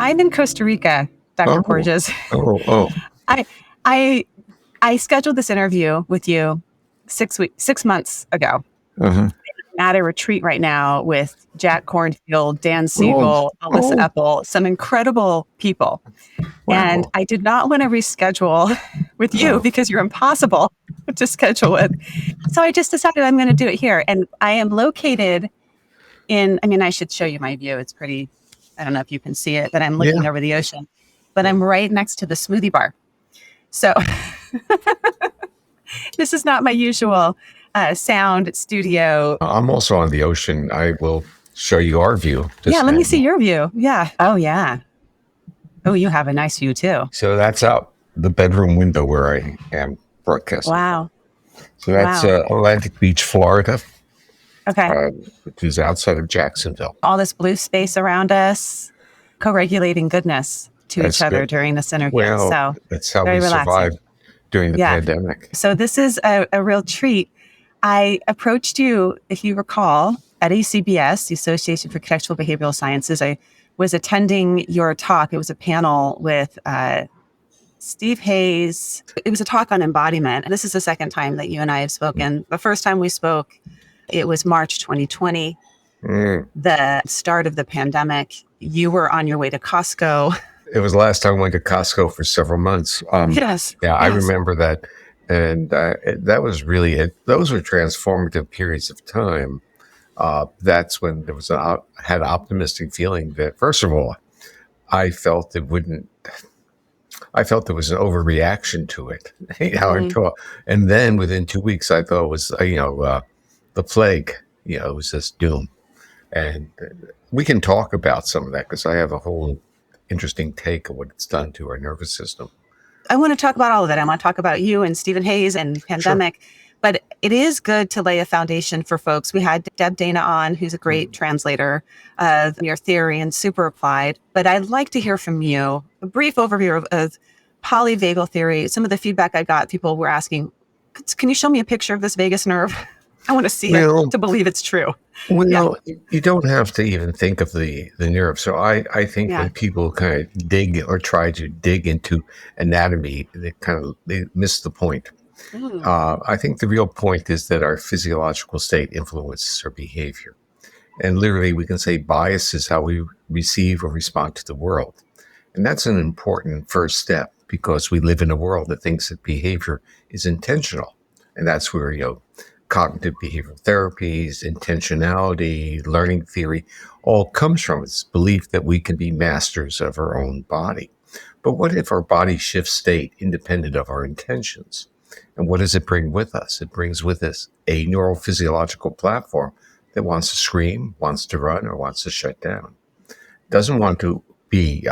I'm in Costa Rica, Dr. Porges. Oh. I scheduled this interview with you 6 months ago. Uh-huh. I'm at a retreat right now with Jack Kornfield, Dan Siegel, Alyssa Epple, some incredible people. Wow. And I did not want to reschedule with you because you're impossible to schedule with. So I just decided I'm going to do it here. And I am located I should show you my view. It's pretty, I don't know if you can see it, but I'm looking over the ocean. But I'm right next to the smoothie bar. So this is not my usual sound studio. I'm also on the ocean. I will show you our view. Let me see your view. Yeah. Oh, yeah. Oh, you have a nice view too. So that's out the bedroom window where I am broadcasting. Wow. So that's Atlantic Beach, Florida. Okay. Which is outside of Jacksonville. All this blue space around us, co-regulating goodness to each other during this interview. Well, so that's how we survived during the pandemic. So this is a real treat. I approached you, if you recall, at ACBS, the Association for Contextual Behavioral Sciences. I was attending your talk. It was a panel with Steve Hayes. It was a talk on embodiment. And this is the second time that you and I have spoken. The first time we spoke, it was March 2020, the start of the pandemic. You were on your way to Costco. It was the last time I went to Costco for several months. Yes. I remember that. And that was really it. Those were transformative periods of time. That's when there was had an optimistic feeling that, first of all, I felt there was an overreaction to it. And then within 2 weeks, I thought it was, the plague, it was just doom. And we can talk about some of that because I have a whole interesting take of what it's done to our nervous system. I want to talk about all of that. I want to talk about you and Stephen Hayes and pandemic. Sure. But it is good to lay a foundation for folks. We had Deb Dana on, who's a great translator of your theory and super applied. But I'd like to hear from you a brief overview of polyvagal theory. Some of the feedback I got, people were asking, can you show me a picture of this vagus nerve? I want to see it to believe it's true. Well, you don't have to even think of the nerve. So I think when people kind of dig or try to dig into anatomy, they miss the point. I think the real point is that our physiological state influences our behavior. And literally we can say bias is how we receive or respond to the world. And that's an important first step because we live in a world that thinks that behavior is intentional. And that's where, cognitive behavioral therapies, intentionality, learning theory, all comes from its belief that we can be masters of our own body. But what if our body shifts state independent of our intentions? And what does it bring with us? It brings with us a neurophysiological platform that wants to scream, wants to run, or wants to shut down. Doesn't want to be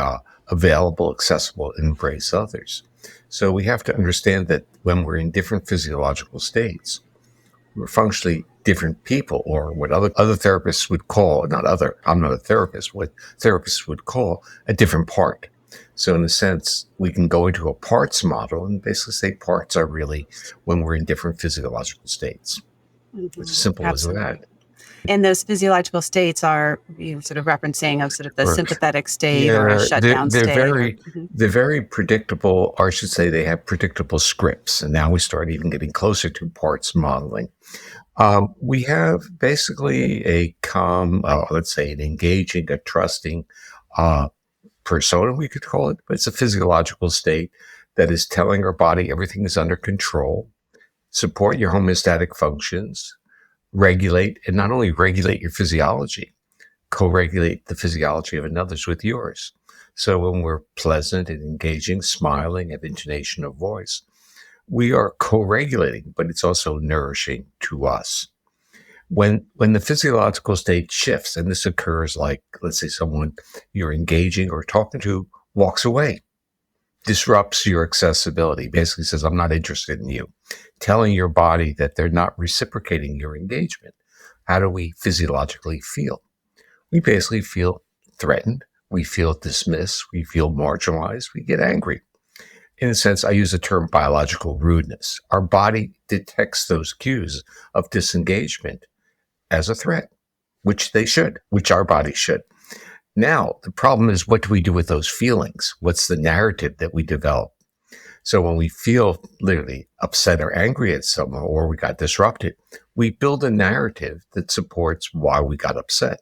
available, accessible, and embrace others. So we have to understand that when we're in different physiological states, we're functionally different people, or what other therapists would call, I'm not a therapist, what therapists would call a different part. So in a sense, we can go into a parts model and basically say parts are really when we're in different physiological states. It's as simple as that. And those physiological states are sort of referencing of sort of the sympathetic state or a shutdown state. They're very predictable, or I should say they have predictable scripts. And now we start even getting closer to parts modeling. We have basically a calm, let's say an engaging, a trusting persona, we could call it. But it's a physiological state that is telling our body everything is under control, support your homeostatic functions, regulate, and not only regulate your physiology, co-regulate the physiology of another's with yours. So when we're pleasant and engaging, smiling, have intonation of voice, we are co-regulating, but it's also nourishing to us. When the physiological state shifts, and this occurs like, let's say someone you're engaging or talking to walks away, disrupts your accessibility, basically says, I'm not interested in you, telling your body that they're not reciprocating your engagement. How do we physiologically feel? We basically feel threatened. We feel dismissed. We feel marginalized. We get angry. In a sense, I use the term biological rudeness. Our body detects those cues of disengagement as a threat, which our body should. Now, the problem is, what do we do with those feelings? What's the narrative that we develop? So when we feel literally upset or angry at someone, or we got disrupted, we build a narrative that supports why we got upset.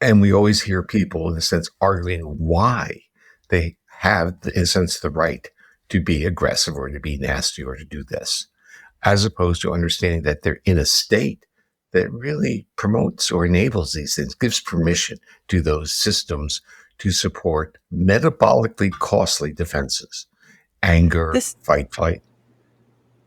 And we always hear people, in a sense, arguing why they have, in a sense, the right to be aggressive or to be nasty or to do this, as opposed to understanding that they're in a state that really promotes or enables these things, gives permission to those systems to support metabolically costly defenses, anger, fight, flight.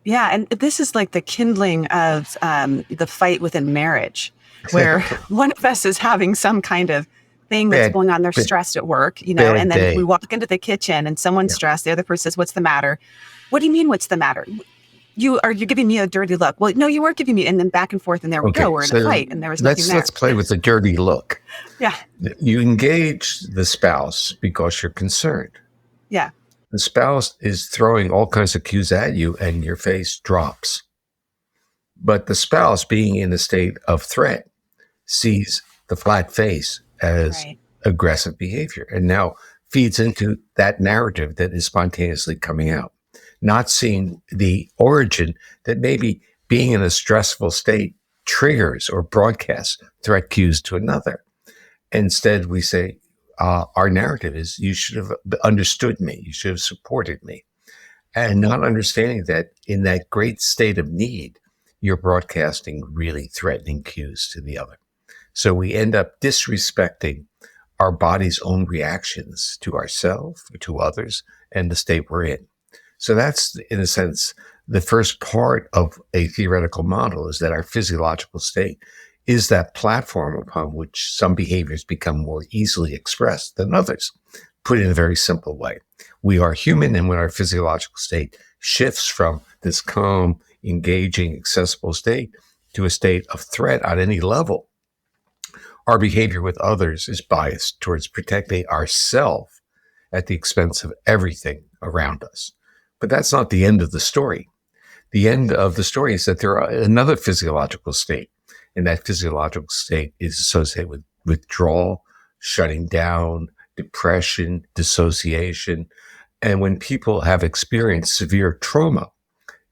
Yeah, and this is like the kindling of the fight within marriage, where one of us is having some kind of thing that's going on. They're stressed at work, and then we walk into the kitchen and someone's stressed. The other person says, "What's the matter?" "What do you mean, what's the matter? You're giving me a dirty look." "Well, no, you weren't giving me," and then back and forth, and there we go. We're in a fight, and there was nothing there. Let's play with the dirty look. Yeah. You engage the spouse because you're concerned. Yeah. The spouse is throwing all kinds of cues at you, and your face drops. But the spouse, being in a state of threat, sees the flat face as aggressive behavior, and now feeds into that narrative that is spontaneously coming out, not seeing the origin that maybe being in a stressful state triggers or broadcasts threat cues to another. Instead, we say, our narrative is, you should have understood me, you should have supported me, and not understanding that in that great state of need, you're broadcasting really threatening cues to the other. So we end up disrespecting our body's own reactions to ourselves, to others, and the state we're in. So that's, in a sense, the first part of a theoretical model, is that our physiological state is that platform upon which some behaviors become more easily expressed than others. Put in a very simple way, we are human, and when our physiological state shifts from this calm, engaging, accessible state to a state of threat on any level, our behavior with others is biased towards protecting ourselves at the expense of everything around us. But that's not the end of the story. The end of the story is that there are another physiological state, and that physiological state is associated with withdrawal, shutting down, depression, dissociation. And when people have experienced severe trauma,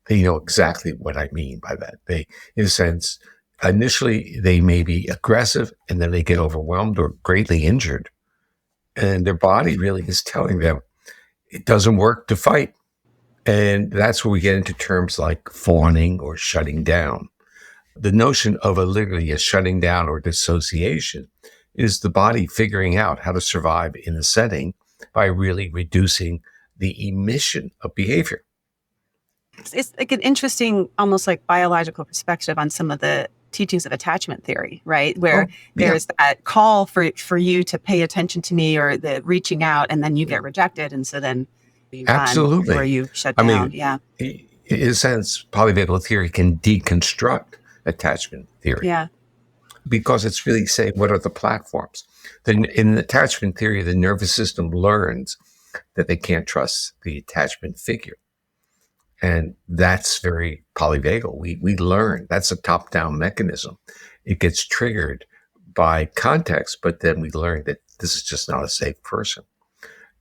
they know exactly what I mean by that. They, in a sense, initially they may be aggressive, and then they get overwhelmed or greatly injured. And their body really is telling them it doesn't work to fight. And that's where we get into terms like fawning or shutting down. The notion of literally a shutting down or dissociation is the body figuring out how to survive in a setting by really reducing the emission of behavior. It's like an interesting, almost like biological perspective on some of the teachings of attachment theory, right? Where there's that call for you to pay attention to me, or the reaching out, and then you get rejected. And so then you absolutely run, or you shut down. In a sense, polyvagal theory can deconstruct attachment theory. Yeah. Because it's really saying, what are the platforms? Then in attachment theory, the nervous system learns that they can't trust the attachment figure. And that's very polyvagal. We learn that's a top-down mechanism. It gets triggered by context, but then we learn that this is just not a safe person.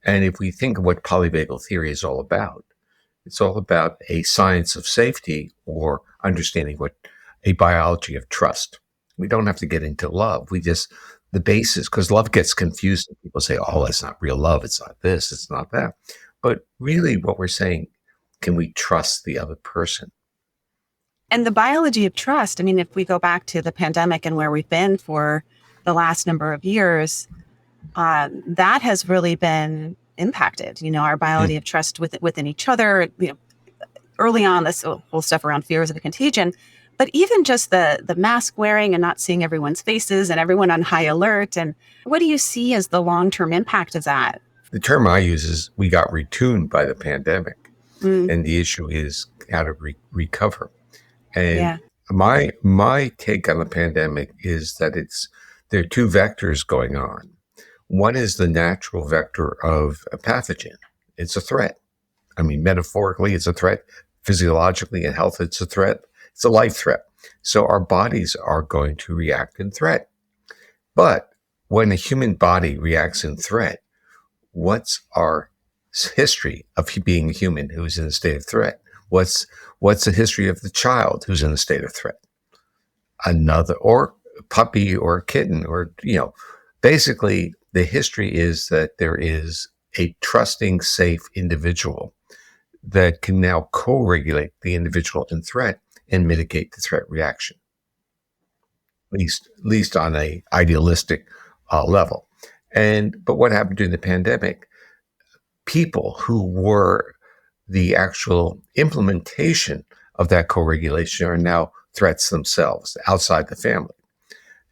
And if we think of what polyvagal theory is all about, it's all about a science of safety, or understanding what a biology of trust. We don't have to get into love. The basis, because love gets confused. People say, oh, that's not real love. It's not this, it's not that. But really what we're saying, can we trust the other person? And the biology of trust, I mean, if we go back to the pandemic and where we've been for the last number of years, that has really been impacted, our biology of trust within each other, early on, this whole stuff around fears of the contagion, but even just the mask wearing and not seeing everyone's faces and everyone on high alert. And what do you see as the long-term impact of that? The term I use is, we got retuned by the pandemic. And the issue is how to recover. And my take on the pandemic is that there are two vectors going on. One is the natural vector of a pathogen. It's a threat. I mean, metaphorically, it's a threat. Physiologically, in health, it's a threat. It's a life threat. So our bodies are going to react in threat. But when the human body reacts in threat, what's our history of being a human who's in a state of threat? What's the history of the child who's in a state of threat? Another, or a puppy or a kitten, or, basically the history is that there is a trusting, safe individual that can now co-regulate the individual in threat and mitigate the threat reaction, at least on a idealistic level. But what happened during the pandemic? People who were the actual implementation of that co-regulation are now threats themselves outside the family.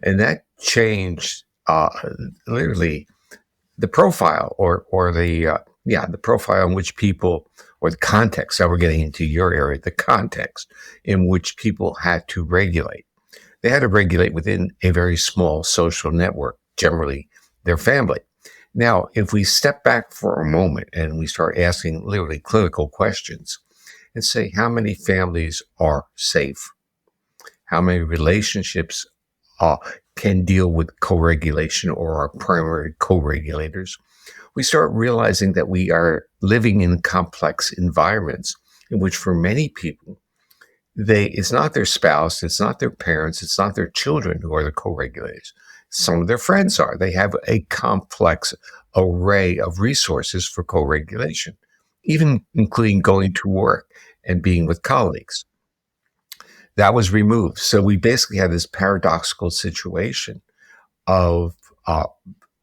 And that changed literally the profile or the profile in which people, or the context. Now we're getting into your area, the context in which people had to regulate. They had to regulate within a very small social network, generally their family. Now, if we step back for a moment and we start asking literally clinical questions and say, how many families are safe? How many relationships can deal with co-regulation or are primary co-regulators? We start realizing that we are living in complex environments in which for many people, it's not their spouse, it's not their parents, it's not their children who are the co-regulators. Some of their friends are. They have a complex array of resources for co-regulation, even including going to work and being with colleagues. That was removed. So we basically had this paradoxical situation of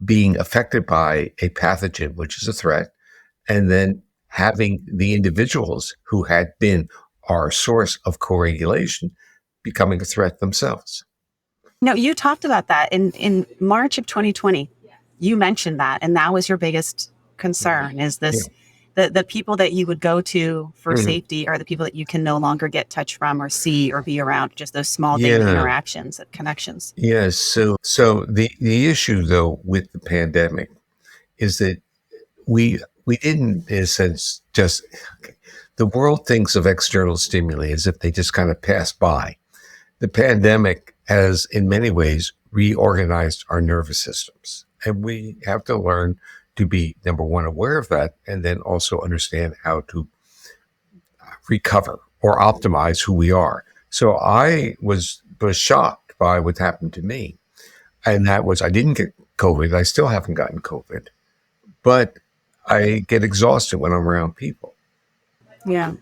being affected by a pathogen, which is a threat, and then having the individuals who had been our source of co-regulation becoming a threat themselves. No, you talked about that in March of 2020. You mentioned that, and that was your biggest concern, is this, the people that you would go to for safety are the people that you can no longer get touch from or see or be around, just those small daily interactions and connections. Yes. So the issue, though, with the pandemic is that we didn't, in a sense, just, the world thinks of external stimuli as if they just kind of pass by. The pandemic has, in many ways, reorganized our nervous systems. And we have to learn to be, number one, aware of that, and then also understand how to recover or optimize who we are. So I was shocked by what happened to me. And that was, I didn't get COVID. I still haven't gotten COVID. But I get exhausted when I'm around people. Yeah.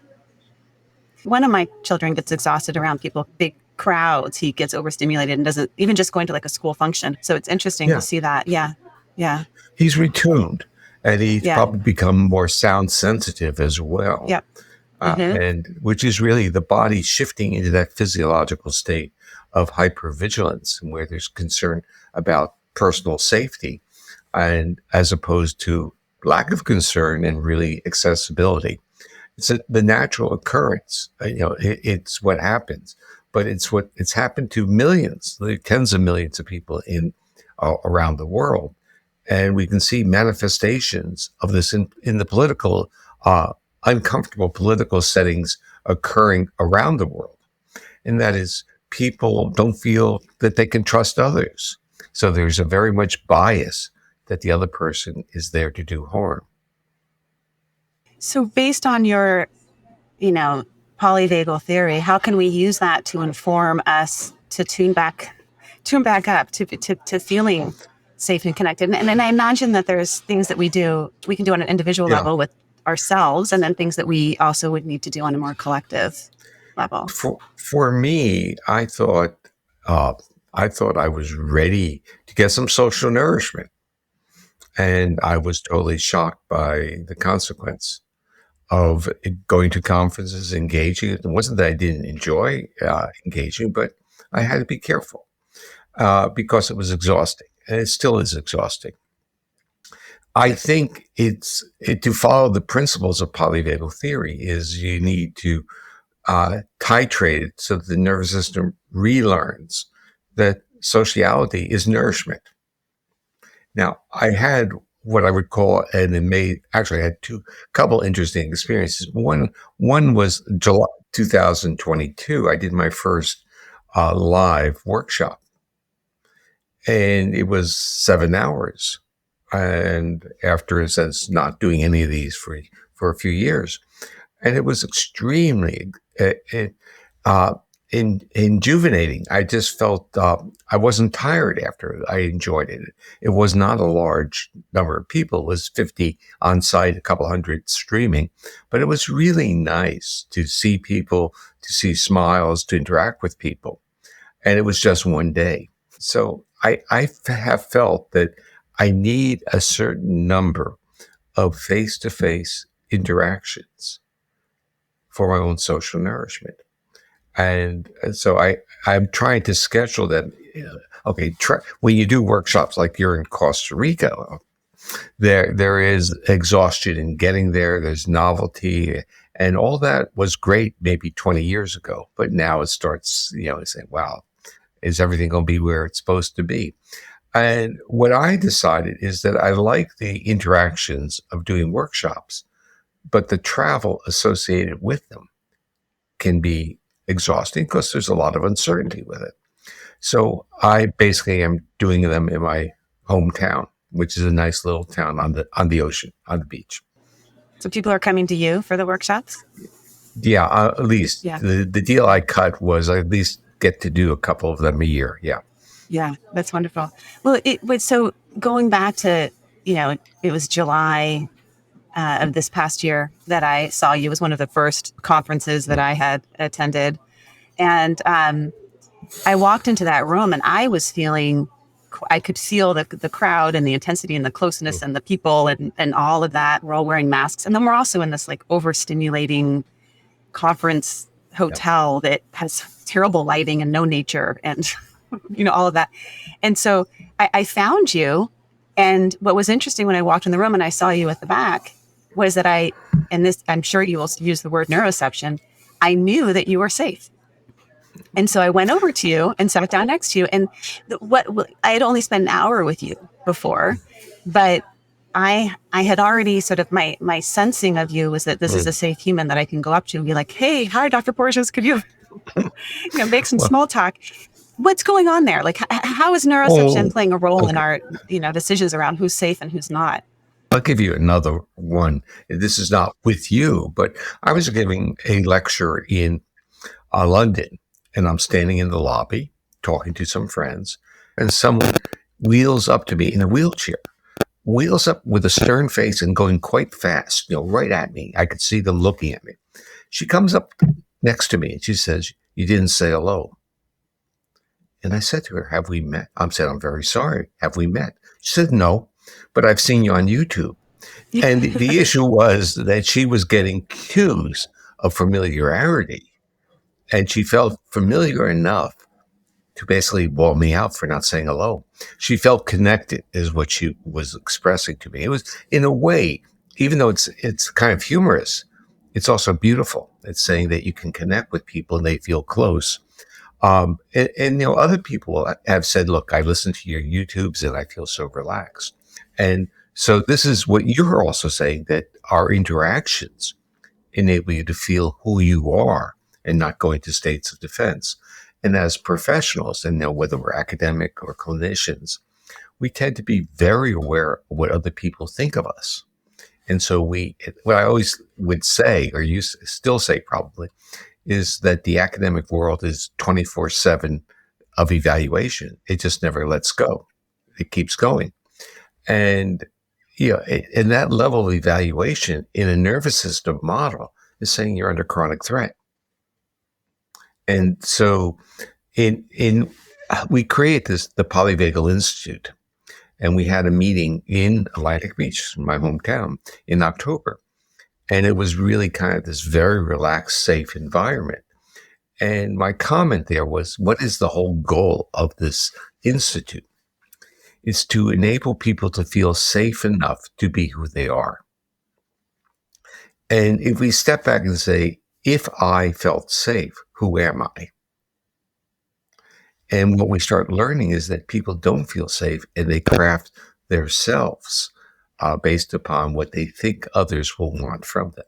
One of my children gets exhausted around people, big crowds. He gets overstimulated and doesn't, even just going to like a school function. So it's interesting to see that. Yeah. Yeah. He's retuned, and he's probably become more sound sensitive as well. Yep. And which is really the body shifting into that physiological state of hypervigilance, where there's concern about personal safety, and as opposed to lack of concern and really accessibility. It's the natural occurrence. It's what happens, but it's happened to millions, tens of millions of people around the world. And we can see manifestations of this in the political, uncomfortable political settings occurring around the world. And that is, people don't feel that they can trust others. So there's a very much bias that the other person is there to do harm. So based on your, polyvagal theory, how can we use that to inform us to tune back up to feeling safe and connected? And I imagine that there's things that we can do on an individual level with ourselves, and then things that we also would need to do on a more collective level. For me, I thought I was ready to get some social nourishment, and I was totally shocked by the consequence of going to conferences, engaging. It wasn't that I didn't enjoy engaging, but I had to be careful because it was exhausting, and it still is exhausting. I think to follow the principles of polyvagal theory is you need to titrate it so that the nervous system relearns that sociality is nourishment. Now, I had what I would call I had couple interesting experiences. One was July 2022. I did my first live workshop. And it was 7 hours. And after, it says, not doing any of these for a few years. And it was extremely uh, injuvenating. I just felt I wasn't tired after I enjoyed it. It was not a large number of people. It was 50 on site, a couple hundred streaming, but it was really nice to see people, to see smiles, to interact with people. And it was just one day. So I have felt that I need a certain number of face-to-face interactions for my own social nourishment. And so I'm trying to schedule them. Okay, when you do workshops like you're in Costa Rica, there is exhaustion in getting there. There's novelty, and all that was great maybe 20 years ago. But now it starts, saying, "Wow, is everything going to be where it's supposed to be?" And what I decided is that I like the interactions of doing workshops, but the travel associated with them can be exhausting because there's a lot of uncertainty with it. So I basically am doing them in my hometown, which is a nice little town on the ocean, on the beach. So people are coming to you for the workshops? Yeah, at least. Yeah. The deal I cut was I at least get to do a couple of them a year. Yeah. Yeah, that's wonderful. Well, so going back to, it was July of this past year that I saw you. It was one of the first conferences that I had attended. And I walked into that room and I was feeling, I could feel the crowd and the intensity and the closeness and the people and all of that. We're all wearing masks. And then we're also in this like overstimulating conference hotel that has terrible lighting and no nature and, all of that. And so I found you. And what was interesting when I walked in the room and I saw you at the back was that I'm sure you will use the word neuroception. I knew that you were safe. And so I went over to you and sat down next to you. And I had only spent an hour with you before, but I had already sort of my sensing of you was that this is a safe human that I can go up to and be like, "Hey, hi, Dr. Porges, could you, make some small talk?" What's going on there? Like, how is neuroception playing a role in our, decisions around who's safe and who's not? I'll give you another one. This is not with you, but I was giving a lecture in London, and I'm standing in the lobby talking to some friends, and someone wheels up to me in a wheelchair, wheels up with a stern face and going quite fast, right at me. I could see them looking at me. She comes up next to me and she says, "You didn't say hello." And I said to her, "Have we met?" I said, "I'm very sorry. Have we met?" She said, "No, but I've seen you on YouTube." And the issue was that she was getting cues of familiarity. And she felt familiar enough to basically ball me out for not saying hello. She felt connected is what she was expressing to me. It was, in a way, even though it's kind of humorous, it's also beautiful. It's saying that you can connect with people and they feel close. And other people have said, "Look, I listen to your YouTubes and I feel so relaxed." And so this is what you're also saying, that our interactions enable you to feel who you are and not go into states of defense. And as professionals, and whether we're academic or clinicians, we tend to be very aware of what other people think of us. And so what I always would say, or you still say probably, is that the academic world is 24/7 of evaluation. It just never lets go. It keeps going. And, and that level of evaluation in a nervous system model is saying you're under chronic threat. And so we create the Polyvagal Institute, and we had a meeting in Atlantic Beach, my hometown, in October. And it was really kind of this very relaxed, safe environment. And my comment there was, what is the whole goal of this institute? It's to enable people to feel safe enough to be who they are. And if we step back and say, if I felt safe, who am I? And what we start learning is that people don't feel safe and they craft their selves based upon what they think others will want from them.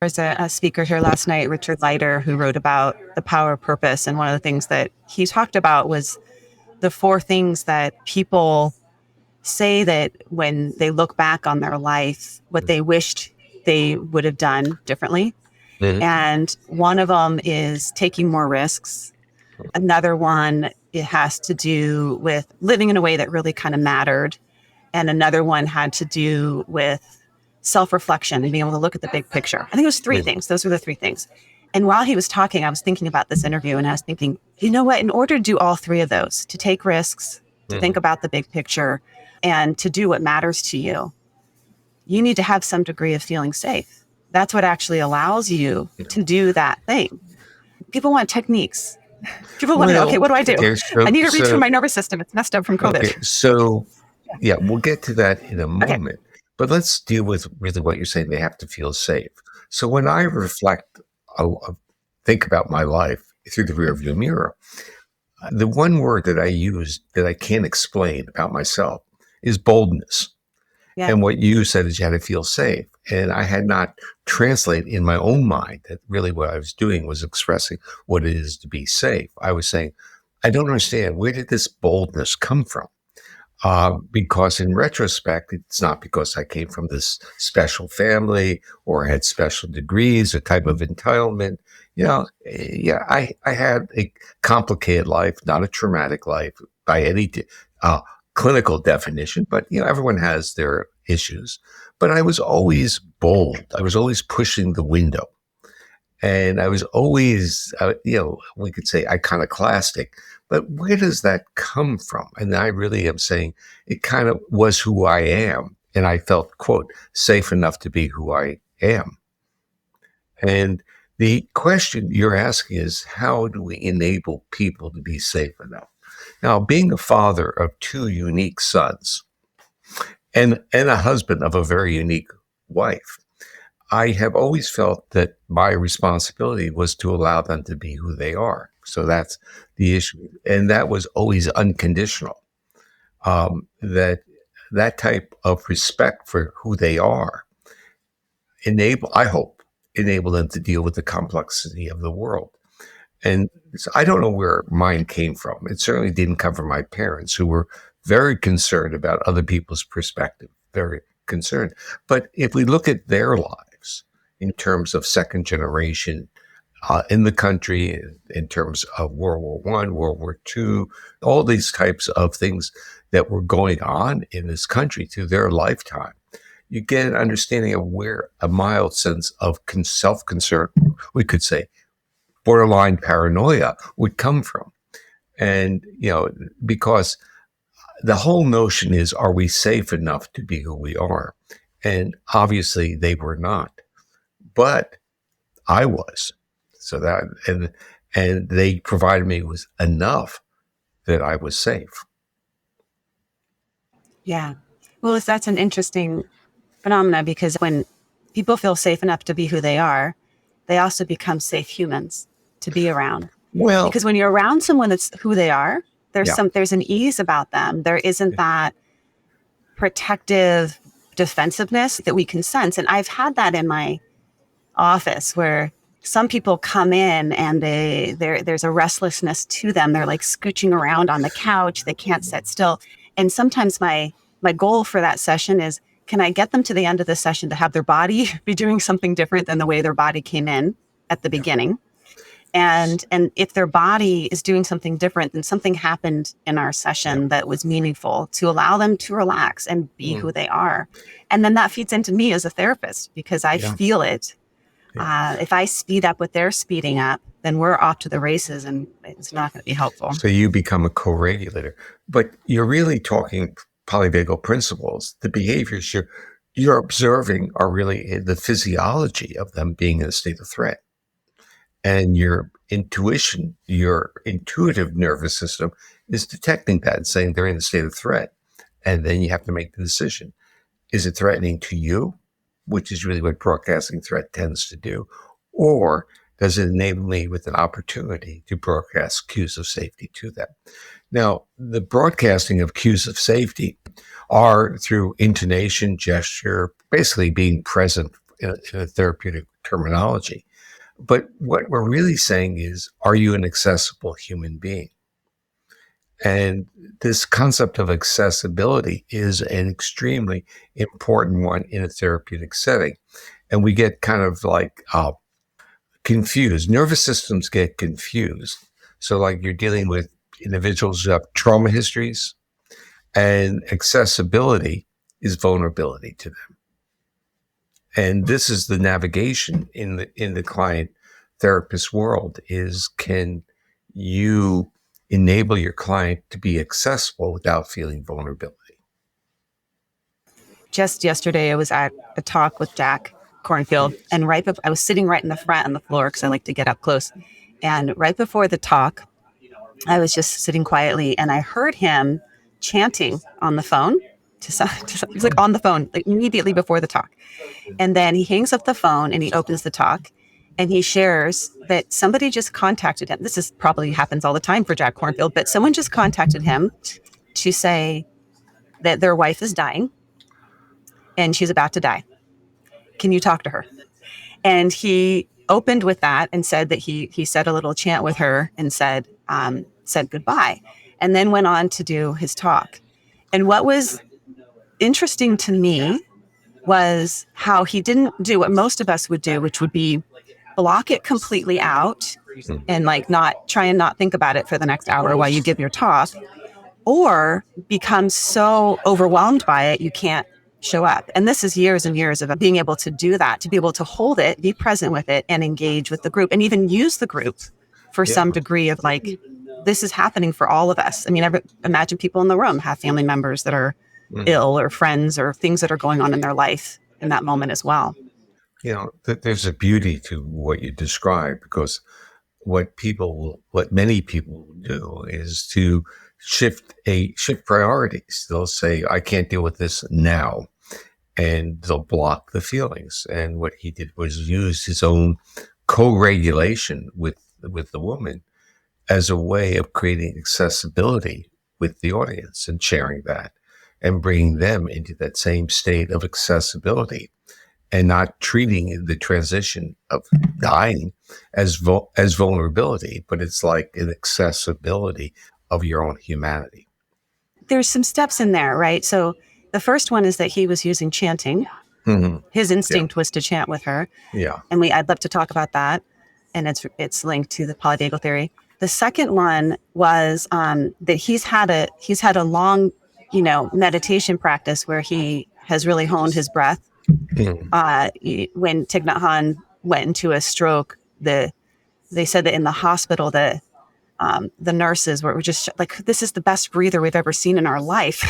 There's a speaker here last night, Richard Leiter, who wrote about the power of purpose. And one of the things that he talked about was the four things that people say that when they look back on their life, what they wished they would have done differently. Mhm. And one of them is taking more risks. Another one, it has to do with living in a way that really kind of mattered. And another one had to do with self-reflection and being able to look at the big picture. I think it was three Mhm. things. Those were the three things. And while he was talking, I was thinking about this interview and I was thinking, you know what? In order to do all three of those, to take risks, to think Mhm. about the big picture, and to do what matters to you, you need to have some degree of feeling safe. That's what actually allows you Yeah. to do that thing. People want techniques. People want to know, okay, Well, what do I do? okay, I need to reach for so my nervous system. It's messed up from okay, COVID. so yeah, we'll get to that in a Okay. moment. But let's deal with really what you're saying. They have to feel safe. So when I reflect, think about my life through the rearview mirror, the one word that I use that I can't explain about myself is boldness. Yeah. And what you said is you had to feel safe. And I had not translated in my own mind that really what I was doing was expressing what it is to be safe. I was saying, I don't understand. Where did this boldness come from? Because in retrospect, it's not because I came from this special family or had special degrees, a type of entitlement. Yeah, I had a complicated life, not a traumatic life by any uh, clinical definition, but everyone has their issues. But I was always bold. I was always pushing the window. And I was always, we could say iconoclastic, but where does that come from? And I really am saying it kind of was who I am. And I felt, quote, safe enough to be who I am. And the question you're asking is, how do we enable people to be safe enough? Now, being a father of two unique sons and a husband of a very unique wife, I have always felt that my responsibility was to allow them to be who they are. So that's the issue. And that was always unconditional. That type of respect for who they are I hope, enable them to deal with the complexity of the world. And so I don't know where mine came from. It certainly didn't come from my parents, who were very concerned about other people's perspective, very concerned. But if we look at their lives in terms of second generation in the country, in terms of World War One, World War II, all these types of things that were going on in this country through their lifetime, you get an understanding of where a mild sense of self-concern, we could say, borderline paranoia would come from. And, because the whole notion is, are we safe enough to be who we are? And obviously they were not, but I was. So and they provided me with enough that I was safe. Yeah. Well, that's an interesting phenomena because when people feel safe enough to be who they are, they also become safe humans to be around. Well, Because when you're around someone that's who they are, yeah, there's an ease about them. There isn't that protective defensiveness that we can sense. And I've had that in my office where some people come in and there's a restlessness to them. They're like scooching around on the couch. They can't sit still. And sometimes my goal for that session is, can I get them to the end of the session to have their body be doing something different than the way their body came in at the beginning? And if their body is doing something different, then something happened in our yeah. session that was meaningful to allow them to relax and be Mm, who they are. And then that feeds into me as a therapist because I yeah, feel it. yeah. If I speed up what they're speeding up, then we're off to the races and it's not going to be helpful. So you become a co-regulator, but you're really talking polyvagal principles. The behaviors you're observing are really the physiology of them being in a state of threat. And your intuition, your intuitive nervous system is detecting that and saying they're in a state of threat. And then you have to make the decision. Is it threatening to you, which is really what broadcasting threat tends to do? Or does it enable me with an opportunity to broadcast cues of safety to them? Now, the broadcasting of cues of safety are through intonation, gesture, basically being present in a therapeutic terminology. But what we're really saying is, are you an accessible human being? And this concept of accessibility is an extremely important one in a therapeutic setting. And we get kind of like confused. Nervous systems get confused. So, like, you're dealing with individuals who have trauma histories, and accessibility is vulnerability to them. And this is the navigation in the client therapist world: is, can you enable your client to be accessible without feeling vulnerability? Just yesterday, I was at a talk with Jack Cornfield, and I was sitting right in the front on the floor because I like to get up close. And right before the talk, I was just sitting quietly, and I heard him chanting on the phone. He was like on the phone, like immediately before the talk. And then he hangs up the phone and he opens the talk, and he shares that somebody just contacted him. This is probably happens all the time for Jack Cornfield, but someone just contacted him to say that their wife is dying and she's about to die. Can you talk to her? And he opened with that and said that he said a little chant with her and said goodbye, and then went on to do his talk. And what was interesting to me was how he didn't do what most of us would do, which would be block it completely out and like not try and not think about it for the next hour while you give your talk, or become so overwhelmed by it you can't show up. And this is years and years of being able to do that, to be able to hold it, be present with it, and engage with the group, and even use the group for some degree of like, this is happening for all of us. I mean, imagine people in the room have family members that are ill, or friends, or things that are going on in their life in that moment as well. There's a beauty to what you described, because what many people will do is to shift priorities. They'll say, I can't deal with this now, and they'll block the feelings. And what he did was use his own co-regulation with the woman as a way of creating accessibility with the audience and sharing that and bringing them into that same state of accessibility, and not treating the transition of dying as vulnerability, but it's like an accessibility of your own humanity. There's some steps in there, right? So the first one is that he was using chanting. Mm-hmm. His instinct was to chant with her. Yeah. And I'd love to talk about that. And it's linked to the Polyvagal Theory. The second one was that he's had a long, meditation practice where he has really honed his breath. Mm-hmm. When Thich Nhat Hanh went into a stroke, they said that in the hospital the nurses were just like, this is the best breather we've ever seen in our life.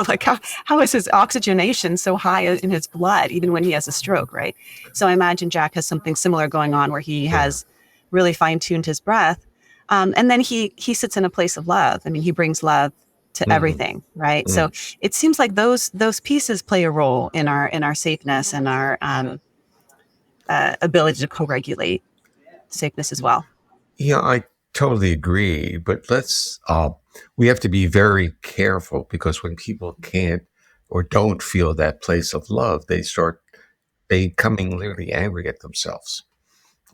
Like how is his oxygenation so high in his blood, even when he has a stroke, right? So I imagine Jack has something similar going on where he has really fine-tuned his breath. And then he sits in a place of love. I mean, he brings love to everything, right? So it seems like those pieces play a role in our safeness and our ability to co-regulate safeness as well. Yeah, I totally agree. But we have to be very careful, because when people can't or don't feel that place of love, they start becoming literally angry at themselves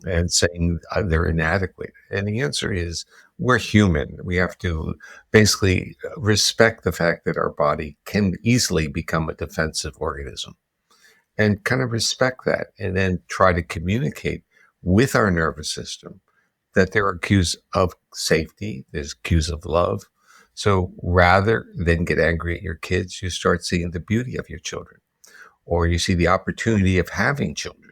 and saying they're inadequate. And the answer is, we're human. We have to basically respect the fact that our body can easily become a defensive organism, and kind of respect that, and then try to communicate with our nervous system that there are cues of safety, there's cues of love. So rather than get angry at your kids, you start seeing the beauty of your children, or you see the opportunity of having children.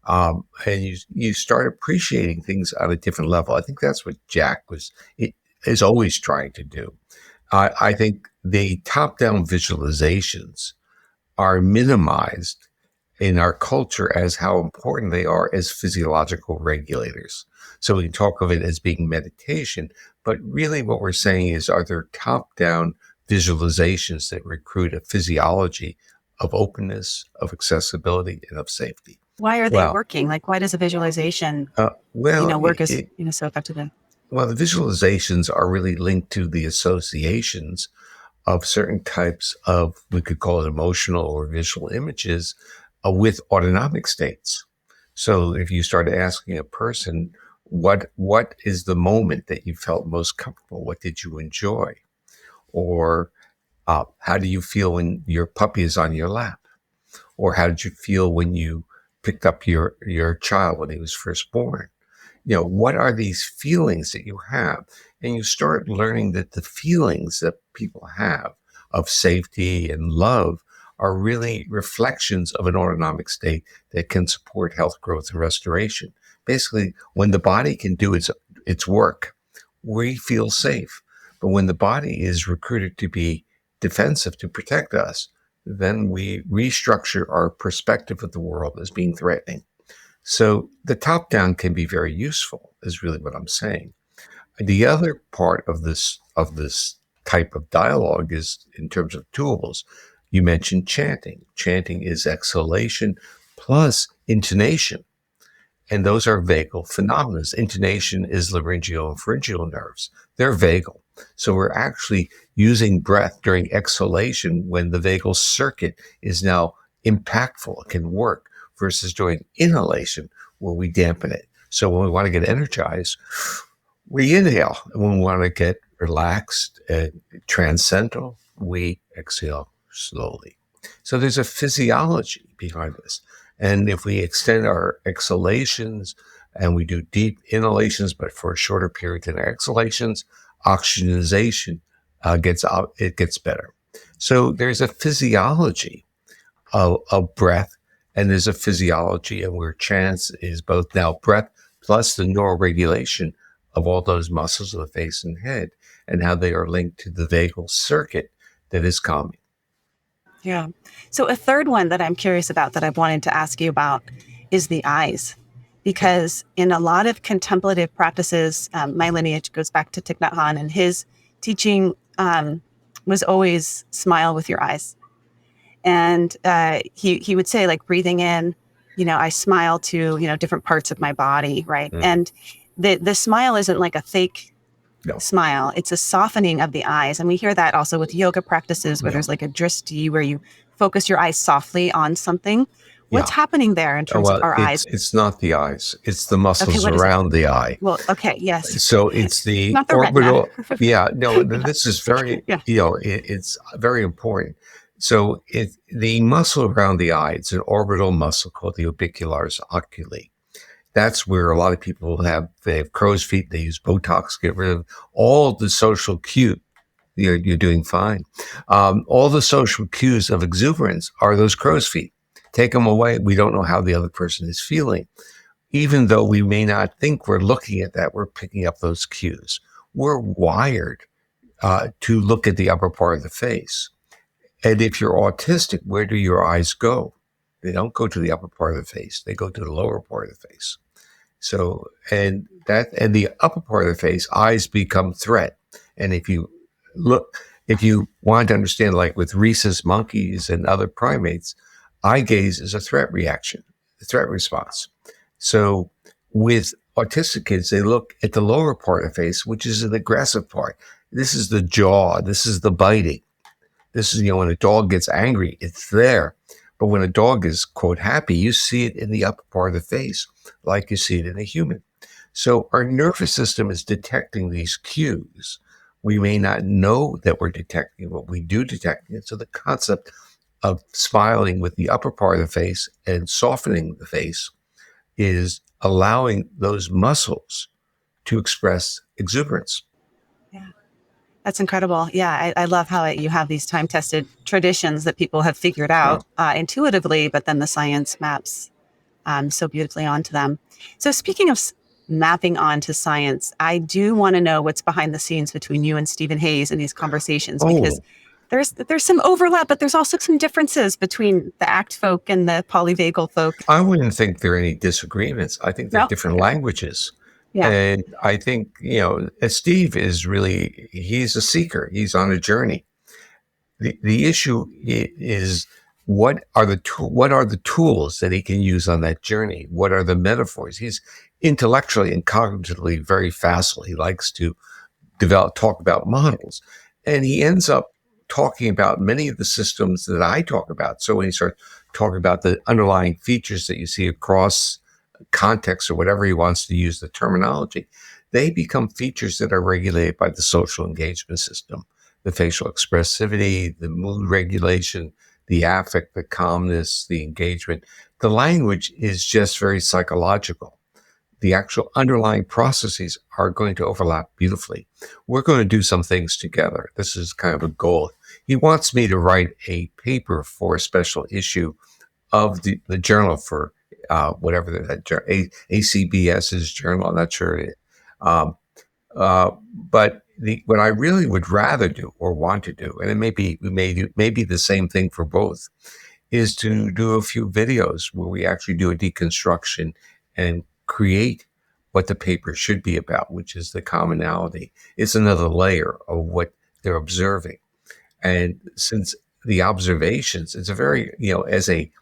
And you start appreciating things on a different level. I think that's what Jack is always trying to do. I think the top-down visualizations are minimized in our culture as how important they are as physiological regulators. So we can talk of it as being meditation, but really what we're saying is, are there top-down visualizations that recruit a physiology of openness, of accessibility, and of safety? Why are they working? Like, why does a visualization, work as so effectively? Well, the visualizations are really linked to the associations of certain types of, we could call it emotional or visual images, with autonomic states. So if you start asking a person, what is the moment that you felt most comfortable? What did you enjoy? Or how do you feel when your puppy is on your lap? Or how did you feel when you picked up your child when he was first born? What are these feelings that you have? And you start learning that the feelings that people have of safety and love are really reflections of an autonomic state that can support health, growth, and restoration. Basically, when the body can do its work, we feel safe. But when the body is recruited to be defensive, to protect us, then we restructure our perspective of the world as being threatening. So the top down can be very useful, is really what I'm saying. The other part of this type of dialogue is in terms of tools. You mentioned chanting. Chanting is exhalation plus intonation. And those are vagal phenomena. Intonation is laryngeal and pharyngeal nerves. They're vagal. So we're actually using breath during exhalation when the vagal circuit is now impactful, it can work, versus during inhalation where we dampen it. So when we want to get energized, we inhale. And when we want to get relaxed and transcendental, we exhale slowly. So there's a physiology behind this. And if we extend our exhalations and we do deep inhalations, but for a shorter period than our exhalations, oxygenization gets better. So there's a physiology of breath, and there's a physiology of where chance is both now breath plus the neuroregulation of all those muscles of the face and head, and how they are linked to the vagal circuit that is calming. Yeah. So a third one that I'm curious about that I've wanted to ask you about is the eyes, because in a lot of contemplative practices, my lineage goes back to Thich Nhat Hanh, and his teaching was always smile with your eyes. And he would say, like, breathing in, I smile to, different parts of my body, right? Mm. And the smile isn't like a fake smile. It's a softening of the eyes. And we hear that also with yoga practices where there's like a drishti, where you focus your eyes softly on something. What's happening there in terms of our eyes? It's not the eyes. It's the muscles around the eye. Well, okay, yes. So it's the not the orbital. This is very, it's very important. So the muscle around the eye, it's an orbital muscle called the orbicularis oculi. That's where a lot of people they have crow's feet. They use botox, get rid of all the social cues. You're doing fine. All the social cues of exuberance are those crow's feet. Take them away. We don't know how the other person is feeling. Even though we may not think we're looking at that, we're picking up those cues. We're wired to look at the upper part of the face. And if you're autistic, where do your eyes go? They don't go to the upper part of the face. They go to the lower part of the face. So, and the upper part of the face, eyes become threat. And if you want to understand, like with rhesus monkeys and other primates, eye gaze is a threat reaction, a threat response. So with autistic kids, they look at the lower part of the face, which is an aggressive part. This is the jaw. This is the biting. This is, when a dog gets angry, it's there. But when a dog is, quote, happy, you see it in the upper part of the face, like you see it in a human. So our nervous system is detecting these cues. We may not know that we're detecting it, but we do detect it. So the concept of smiling with the upper part of the face and softening the face is allowing those muscles to express exuberance. Yeah. That's incredible. Yeah, I love how you have these time-tested traditions that people have figured out intuitively, but then the science maps so beautifully onto them. So speaking of mapping onto science, I do want to know what's behind the scenes between you and Stephen Hayes in these conversations, because there's some overlap, but there's also some differences between the ACT folk and the polyvagal folk. I wouldn't think there are any disagreements. I think they're different languages. Yeah. And I think, Steve is he's a seeker. He's on a journey. The issue is what are the tools that he can use on that journey? What are the metaphors? He's intellectually and cognitively very facile. He likes to talk about models, and he ends up talking about many of the systems that I talk about. So when he starts talking about the underlying features that you see across context or whatever he wants to use the terminology, they become features that are regulated by the social engagement system. the facial expressivity, the mood regulation, the affect, the calmness, the engagement. The language is just very psychological. The actual underlying processes are going to overlap beautifully. We're going to do some things together. This is kind of a goal. He wants me to write a paper for a special issue of the journal for whatever ACBS's journal. I'm not sure. Um, but what I really would rather do or want to do, and it may be the same thing for both, is to do a few videos where we actually do a deconstruction and create what the paper should be about, which is the commonality. It's another layer of what they're observing. And since the observations, it's a very, as a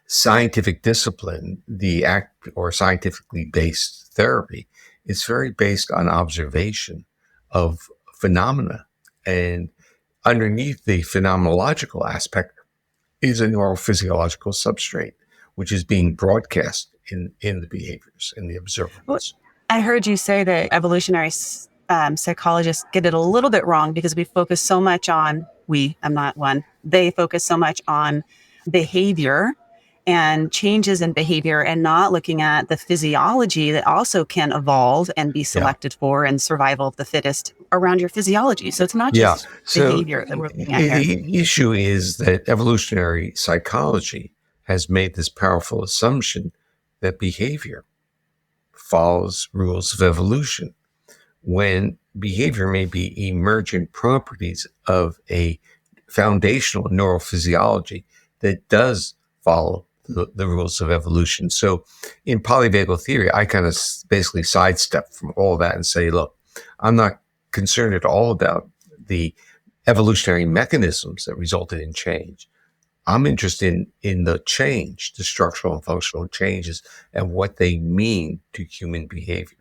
scientific discipline, the act or scientifically based therapy, it's very based on observation of phenomena. And underneath the phenomenological aspect is a neurophysiological substrate, which is being broadcast in the behaviors and the observables. I heard you say that evolutionary psychologists get it a little bit wrong because we focus so much on, I'm not one, they focus so much on behavior and changes in behavior and not looking at the physiology that also can evolve and be selected for and survival of the fittest around your physiology. So it's not just behavior that we're looking at here. The issue is that evolutionary psychology has made this powerful assumption that behavior follows rules of evolution, when behavior may be emergent properties of a foundational neurophysiology that does follow the rules of evolution. So in polyvagal theory, I kind of basically sidestep from all that and say, look, I'm not concerned at all about the evolutionary mechanisms that resulted in change. I'm interested in the change, the structural and functional changes, and what they mean to human behavior.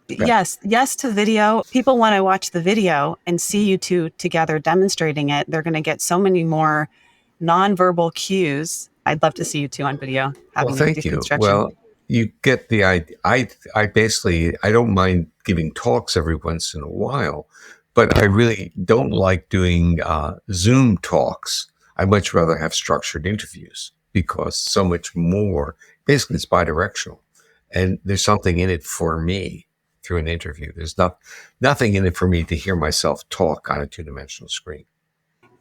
Yes to video. People want to watch the video and see you two together demonstrating it. They're going to get so many more nonverbal cues. I'd love to see you two on video. Well, thank you. Well, you get the idea. I basically, I don't mind giving talks every once in a while, but I really don't like doing Zoom talks. I'd much rather have structured interviews because so much more, basically it's bidirectional. And there's something in it for me through an interview. There's nothing in it for me to hear myself talk on a two-dimensional screen.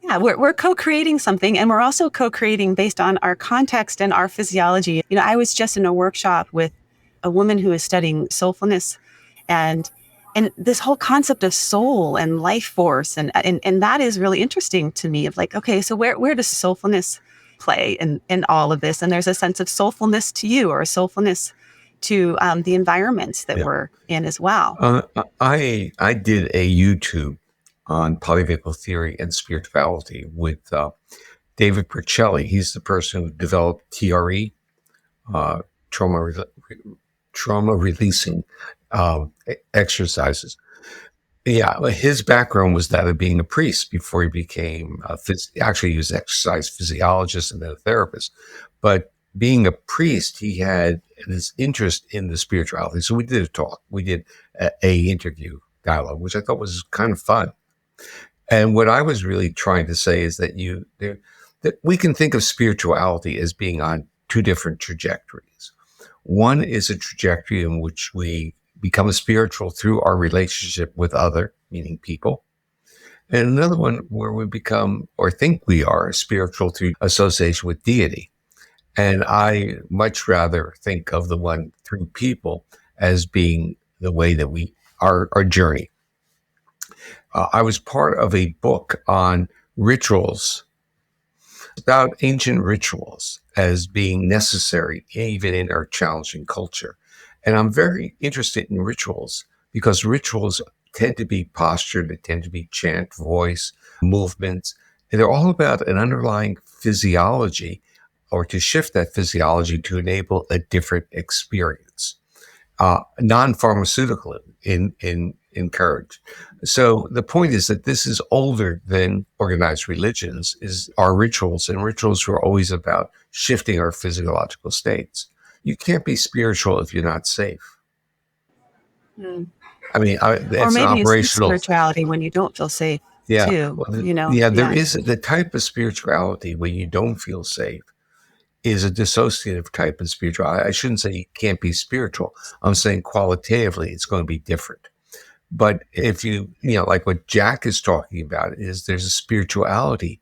Yeah, we're co-creating something, and we're also co-creating based on our context and our physiology. I was just in a workshop with a woman who is studying soulfulness, and this whole concept of soul and life force, and that is really interesting to me. Of like, okay, so where does soulfulness play in all of this? And there's a sense of soulfulness to you, or a soulfulness to the environments that we're in as well. I did a YouTube on polyvagal theory and spirituality with David Percelli. He's the person who developed TRE, trauma releasing exercises. Yeah, his background was that of being a priest before he became actually he was an exercise physiologist and then a therapist. But being a priest, he had this interest in the spirituality. So we did a talk. We did a interview dialogue, which I thought was kind of fun. And what I was really trying to say is that that we can think of spirituality as being on two different trajectories. One is a trajectory in which we become spiritual through our relationship with other, meaning people. And another one where we become or think we are spiritual through association with deity. And I much rather think of the one through people as being the way that we our journey. I was part of a book on rituals, about ancient rituals as being necessary even in our challenging culture. And I'm very interested in rituals because rituals tend to be posture, they tend to be chant, voice, movements, and they're all about an underlying physiology or to shift that physiology to enable a different experience. Non-pharmaceutical encouraged. So the point is that this is older than organized religions, is our rituals, and rituals were always about shifting our physiological states. You can't be spiritual if you're not safe. Mm. I mean, or maybe you see spirituality when you don't feel safe. Yeah. too, Well, you know? yeah, there Yeah. is the type of spirituality when you don't feel safe is a dissociative type of spirituality. I shouldn't say you can't be spiritual. I'm saying qualitatively it's going to be different. But if like what Jack is talking about is there's a spirituality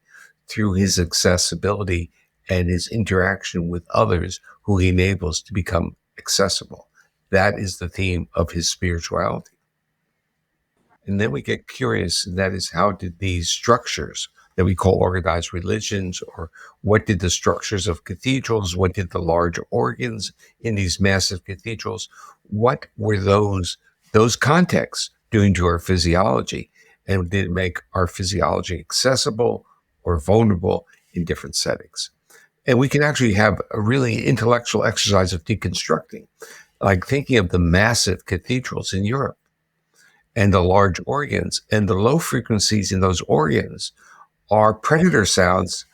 through his accessibility and his interaction with others who he enables to become accessible. That is the theme of his spirituality. And then we get curious, and that is how did these structures that we call organized religions, or what did the structures of cathedrals, what did the large organs in these massive cathedrals, what were those contexts doing to our physiology? And did it make our physiology accessible or vulnerable in different settings? And we can actually have a really intellectual exercise of deconstructing, like thinking of the massive cathedrals in Europe and the large organs, and the low frequencies in those organs are predator sounds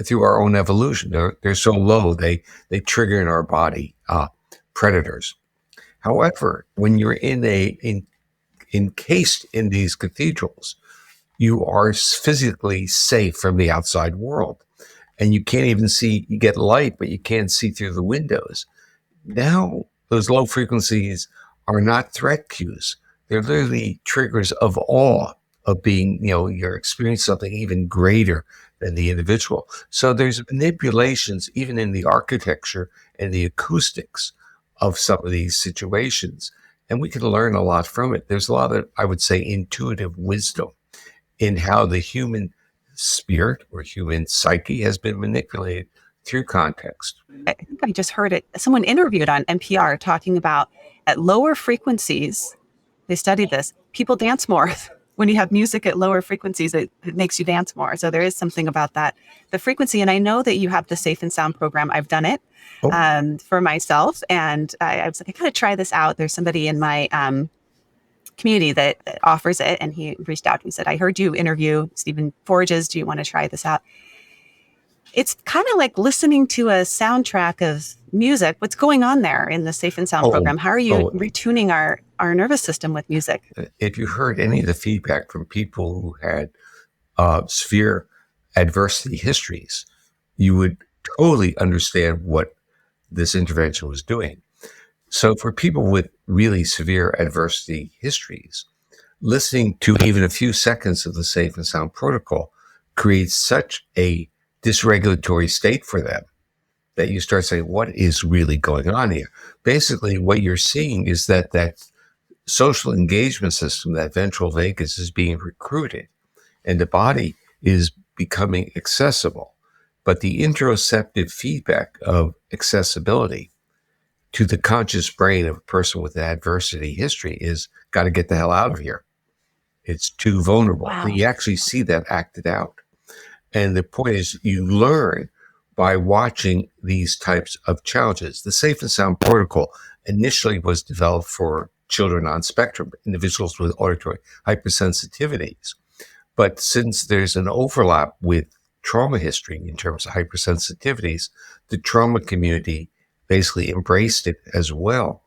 through our own evolution. They're so low, they trigger in our body predators. However, when you're encased in these cathedrals, you are physically safe from the outside world. And you can't even see, you get light, but you can't see through the windows. Now, those low frequencies are not threat cues. They're literally triggers of awe, of being, you're experiencing something even greater than the individual. So there's manipulations even in the architecture and the acoustics of some of these situations. And we can learn a lot from it. There's a lot of, I would say, intuitive wisdom in how the human spirit or human psyche has been manipulated through context. I think I just heard it. Someone interviewed on NPR talking about at lower frequencies, they studied this, people dance more. When you have music at lower frequencies, it makes you dance more. So there is something about that, the frequency. And I know that you have the Safe and Sound program. I've done it for myself. And I was like, I gotta try this out. There's somebody in my community that offers it. And he reached out to me and said, I heard you interview Stephen Porges. Do you want to try this out? It's kind of like listening to a soundtrack of music. What's going on there in the Safe and Sound program? How are you retuning our nervous system with music? If you heard any of the feedback from people who had severe adversity histories, you would totally understand what this intervention was doing. So for people with really severe adversity histories, listening to even a few seconds of the Safe and Sound protocol creates such a dysregulatory state for them that you start saying, what is really going on here? Basically, what you're seeing is that social engagement system, that ventral vagus, is being recruited and the body is becoming accessible. But the interoceptive feedback of accessibility to the conscious brain of a person with an adversity history is got to get the hell out of here. It's too vulnerable. Wow. And you actually see that acted out. And the point is, you learn by watching these types of challenges. The Safe and Sound protocol initially was developed for children on spectrum, individuals with auditory hypersensitivities. But since there's an overlap with trauma history in terms of hypersensitivities, the trauma community basically embraced it as well.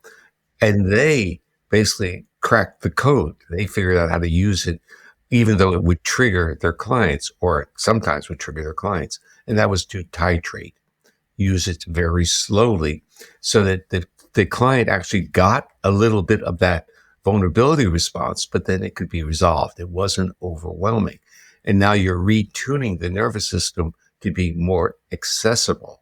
And they basically cracked the code. They figured out how to use it, even though it would trigger their clients, or sometimes would trigger their clients. And that was to titrate, use it very slowly so that the client actually got a little bit of that vulnerability response, but then it could be resolved. It wasn't overwhelming. And now you're retuning the nervous system to be more accessible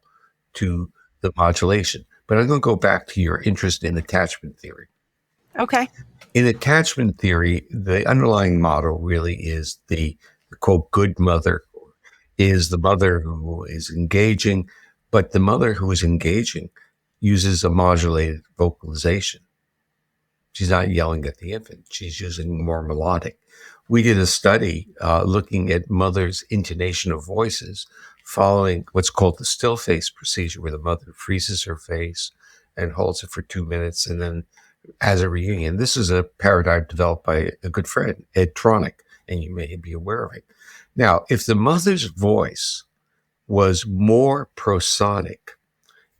to the modulation. But I'm going to go back to your interest in attachment theory. Okay. In attachment theory, the underlying model really is the quote, good mother is the mother who is engaging, but the mother who is engaging uses a modulated vocalization. She's not yelling at the infant. She's using more melodic. We did a study looking at mothers' intonation of voices following what's called the still face procedure, where the mother freezes her face and holds it for 2 minutes and then has a reunion. This is a paradigm developed by a good friend, Ed Tronick, and you may be aware of it. Now, if the mother's voice was more prosodic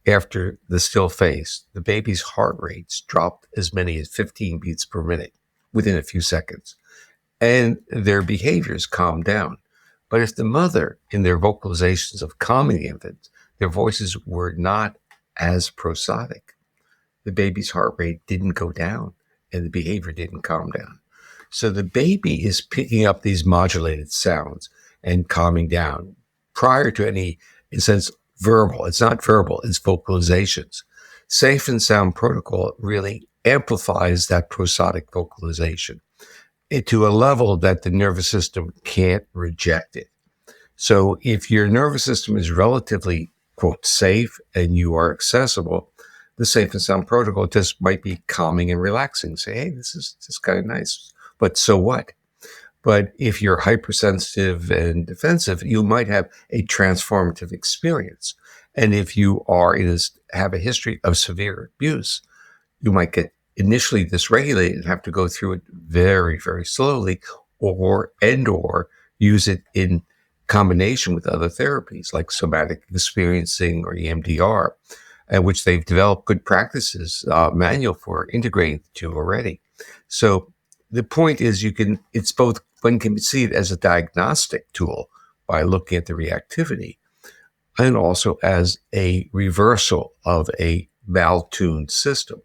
after the still face, the baby's heart rates dropped as many as 15 beats per minute within a few seconds. and their behaviors calm down. But if the mother, in their vocalizations of calming the infant, their voices were not as prosodic, the baby's heart rate didn't go down and the behavior didn't calm down. So the baby is picking up these modulated sounds and calming down prior to any, in a sense, verbal. It's not verbal, it's vocalizations. Safe and sound protocol really amplifies that prosodic vocalization to a level that the nervous system can't reject it. So if your nervous system is relatively, quote, safe and you are accessible, the safe and sound protocol just might be calming and relaxing. Say, hey, this is just kind of nice. But so what? But if you're hypersensitive and defensive, you might have a transformative experience. And if you are have a history of severe abuse, you might get initially dysregulated and have to go through it very, very slowly, or use it in combination with other therapies like somatic experiencing or EMDR, which they've developed good practices manual for integrating the two already. So the point is it's both, one can see it as a diagnostic tool by looking at the reactivity, and also as a reversal of a maltuned system.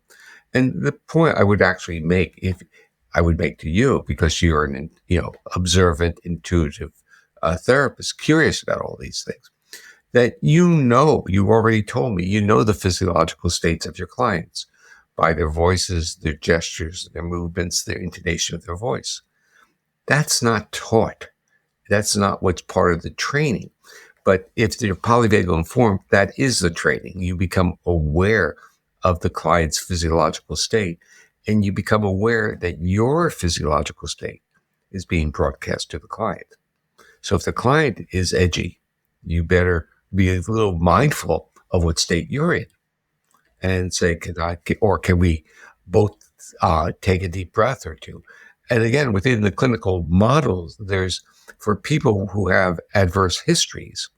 And the point I would actually make, to you, because you're an observant, intuitive therapist, curious about all these things, that you already told me, the physiological states of your clients by their voices, their gestures, their movements, their intonation of their voice. That's not taught. That's not what's part of the training. But if they're polyvagal informed, that is the training. You become aware of the client's physiological state, and you become aware that your physiological state is being broadcast to the client. So if the client is edgy, you better be a little mindful of what state you're in and say, can we both take a deep breath or two? And again, within the clinical models, for people who have adverse histories,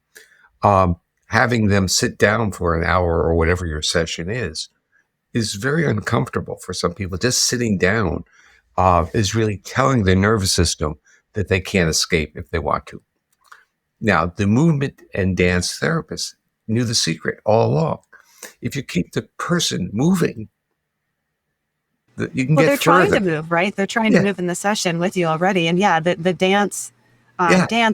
having them sit down for an hour or whatever your session is very uncomfortable for some people. Just sitting down is really telling their nervous system that they can't escape if they want to. Now, the movement and dance therapists knew the secret all along. If you keep the person moving, you can get they're further. Trying to move, right? They're trying to move in the session with you already. And the dance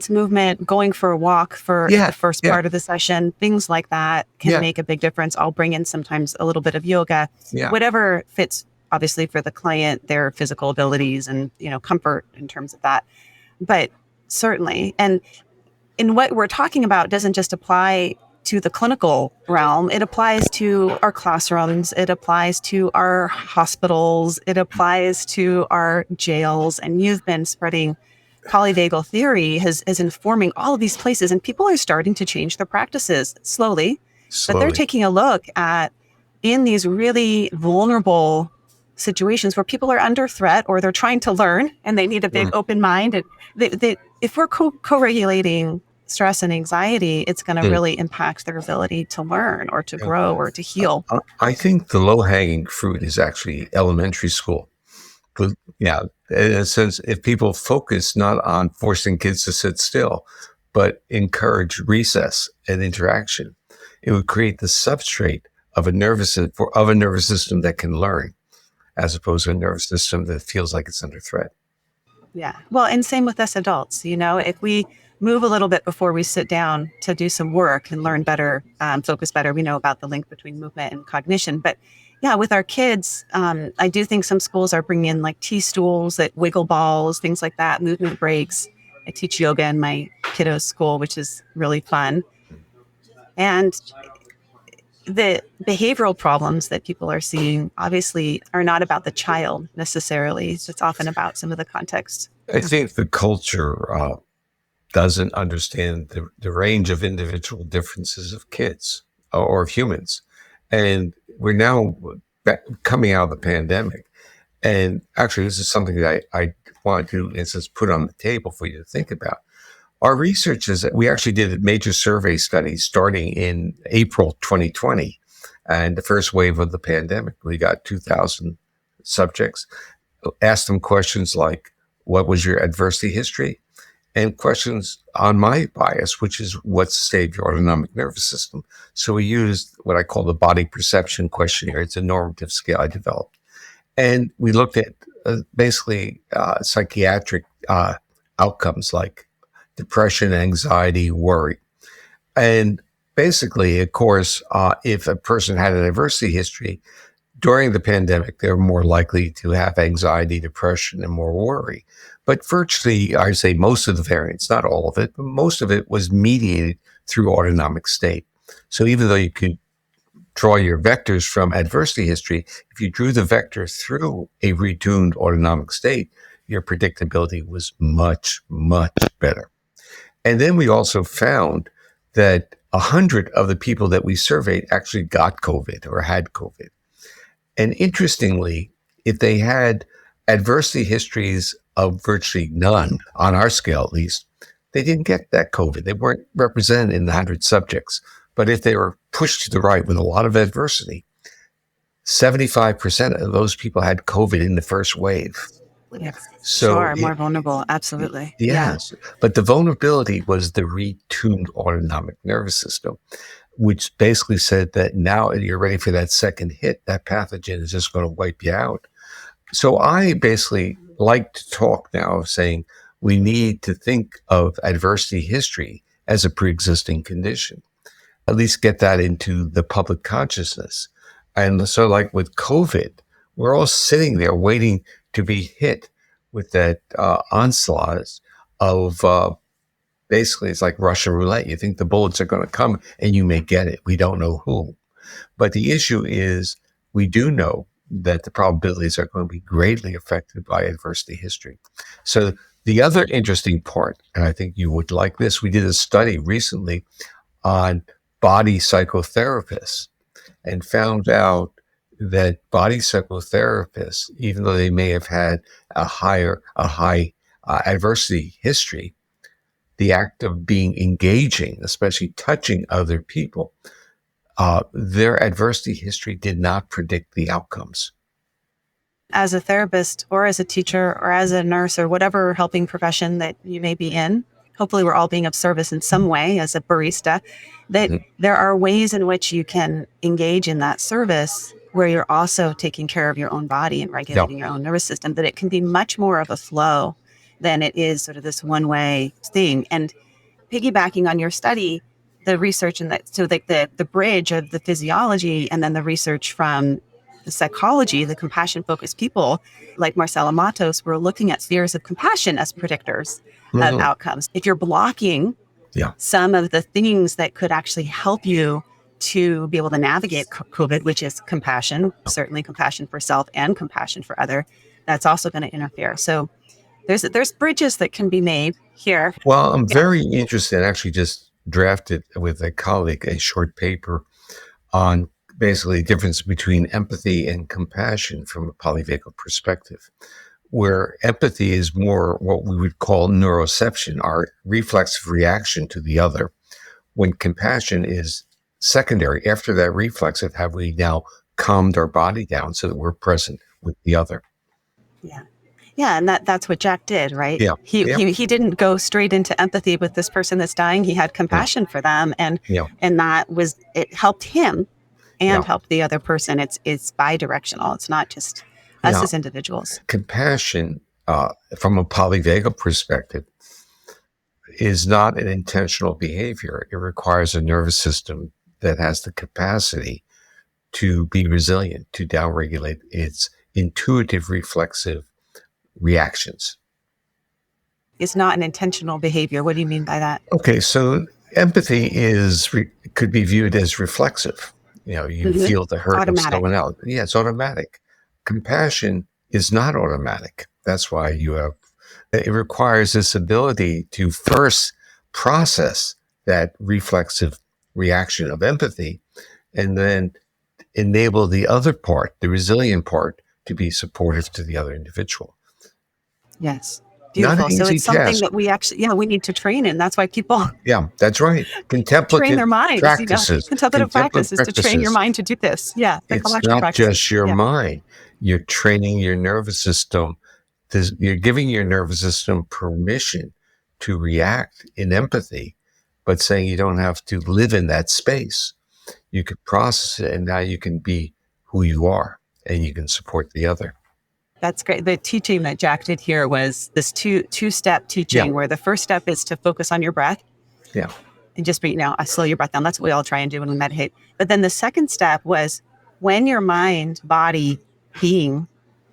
movement, going for a walk for the first part of the session, things like that can make a big difference. I'll bring in sometimes a little bit of yoga, whatever fits, obviously, for the client, their physical abilities and, comfort in terms of that. But certainly, and what we're talking about doesn't just apply to the clinical realm. It applies to our classrooms. It applies to our hospitals. It applies to our jails. And you've been spreading polyvagal theory is informing all of these places, and people are starting to change their practices slowly. But they're taking a look at, in these really vulnerable situations where people are under threat or they're trying to learn and they need a big open mind. And if we're co-regulating stress and anxiety, it's going to really impact their ability to learn or to grow or to heal. I think the low-hanging fruit is actually elementary school. Yeah, in a sense, if people focus not on forcing kids to sit still, but encourage recess and interaction, it would create the substrate of a nervous system that can learn, as opposed to a nervous system that feels like it's under threat. Yeah. Well, and same with us adults. If we move a little bit before we sit down to do some work and learn better, focus better, we know about the link between movement and cognition. But yeah, with our kids, I do think some schools are bringing in like tea stools, that wiggle balls, things like that, movement breaks. I teach yoga in my kiddos' school, which is really fun. And the behavioral problems that people are seeing obviously are not about the child necessarily. It's often about some of the context. I think the culture doesn't understand the range of individual differences of kids or of humans. And we're now coming out of the pandemic. And actually, this is something that I want to, put on the table for you to think about. Our research is that we actually did a major survey study starting in April 2020, and the first wave of the pandemic. We got 2,000 subjects, asked them questions like, what was your adversity history, and questions on my bias, which is what saved your autonomic nervous system. So we used what I call the body perception questionnaire. It's a normative scale I developed. And we looked at basically psychiatric outcomes like depression, anxiety, worry. And basically, of course, if a person had an adversity history during the pandemic, they're more likely to have anxiety, depression, and more worry. But virtually, I say most of the variance, not all of it, but most of it was mediated through autonomic state. So even though you could draw your vectors from adversity history, if you drew the vector through a retuned autonomic state, your predictability was much, much better. And then we also found that 100 of the people that we surveyed actually got COVID or had COVID. And interestingly, if they had adversity histories of virtually none, on our scale at least, they didn't get that COVID. They weren't represented in the 100 subjects. But if they were pushed to the right with a lot of adversity, 75% of those people had COVID in the first wave. Yes. So sure, more vulnerable. Absolutely. Yes. Yeah. But the vulnerability was the retuned autonomic nervous system, which basically said that now you're ready for that second hit. That pathogen is just going to wipe you out. So I basically like to talk now of saying we need to think of adversity history as a pre-existing condition, at least get that into the public consciousness. And so like with COVID, we're all sitting there waiting to be hit with that onslaught of basically it's like Russian roulette. You think the bullets are going to come and you may get it. We don't know who. But the issue is we do know that the probabilities are going to be greatly affected by adversity history. So the other interesting part, and I think you would like this, we did a study recently on body psychotherapists and found out that body psychotherapists, even though they may have had a high adversity history, the act of being engaging, especially touching other people, their adversity history did not predict the outcomes. As a therapist or as a teacher or as a nurse or whatever helping profession that you may be in, hopefully we're all being of service in some way as a barista, that there are ways in which you can engage in that service where you're also taking care of your own body and regulating your own nervous system, that it can be much more of a flow than it is sort of this one-way thing. And piggybacking on your study, the research and that, so like the bridge of the physiology and then the research from the psychology, the compassion-focused people like Marcela Matos were looking at spheres of compassion as predictors of outcomes. If you're blocking some of the things that could actually help you to be able to navigate COVID, which is compassion, certainly compassion for self and compassion for other, that's also going to interfere. So there's bridges that can be made here. Well, I'm very interested, actually just drafted with a colleague a short paper on basically the difference between empathy and compassion from a polyvagal perspective, where empathy is more what we would call neuroception, our reflexive reaction to the other, when compassion is secondary. After that reflexive, have we now calmed our body down so that we're present with the other? Yeah, and that's what Jack did, right? Yeah. He didn't go straight into empathy with this person that's dying. He had compassion for them, and that was, it helped him and helped the other person. It's bidirectional. It's not just us as individuals. Compassion, from a polyvagal perspective, is not an intentional behavior. It requires a nervous system that has the capacity to be resilient, to downregulate its intuitive reflexive reactions. It's not an intentional behavior. What do you mean by that? Okay, so empathy could be viewed as reflexive. You feel the hurt of someone else. Yeah, it's automatic. Compassion is not automatic. That's why it requires this ability to first process that reflexive reaction of empathy and then enable the other part, the resilient part, to be supportive to the other individual. Yes. Beautiful. So it's something that we actually, we need to train in. That's why people. Yeah, that's right. Contemplative train their minds. Practices. Contemplative practices to train your mind to do this. Yeah. It's not just your mind. You're training your nervous system You're giving your nervous system permission to react in empathy, but saying you don't have to live in that space. You could process it, and now you can be who you are, and you can support the other. That's great. The teaching that Jack did here was this two-step teaching, where the first step is to focus on your breath. Yeah. And just slow your breath down. That's what we all try and do when we meditate. But then the second step was when your mind, body, being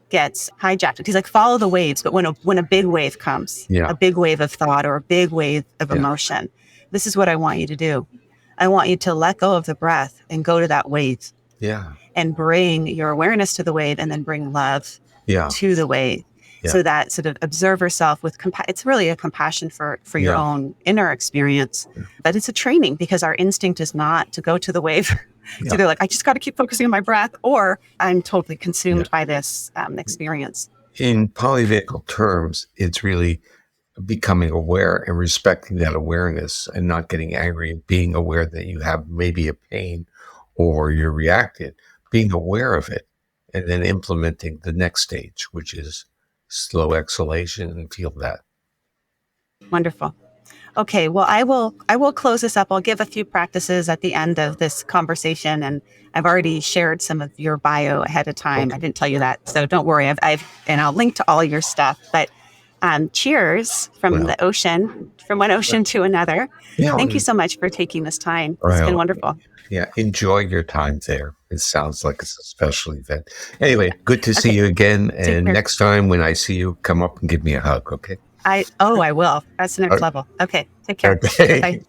gets hijacked. He's like, follow the waves. But when a big wave comes, a big wave of thought or a big wave of emotion, this is what I want you to do. I want you to let go of the breath and go to that wave. Yeah. And bring your awareness to the wave, and then bring love to the wave. So that sort of observer self with it's really a compassion for your own inner experience. But it's a training, because our instinct is not to go to the wave. So they're like, I just got to keep focusing on my breath, or I'm totally consumed by this experience. In polyvagal terms, it's really becoming aware and respecting that awareness, and not getting angry, and being aware that you have maybe a pain or you're reacting, being aware of it, and then implementing the next stage, which is slow exhalation, and feel that. Wonderful. Okay, well, I will close this up. I'll give a few practices at the end of this conversation, and I've already shared some of your bio ahead of time. Okay. I didn't tell you that, so don't worry. And I'll link to all your stuff. But cheers from the ocean, from one ocean to another. Thank you so much for taking this time. It's been wonderful. Yeah, enjoy your time there. It sounds like it's a special event. Anyway, good to see you again. And next time when I see you, come up and give me a hug, okay? I will. That's the next level. Okay, take care. Okay. Bye.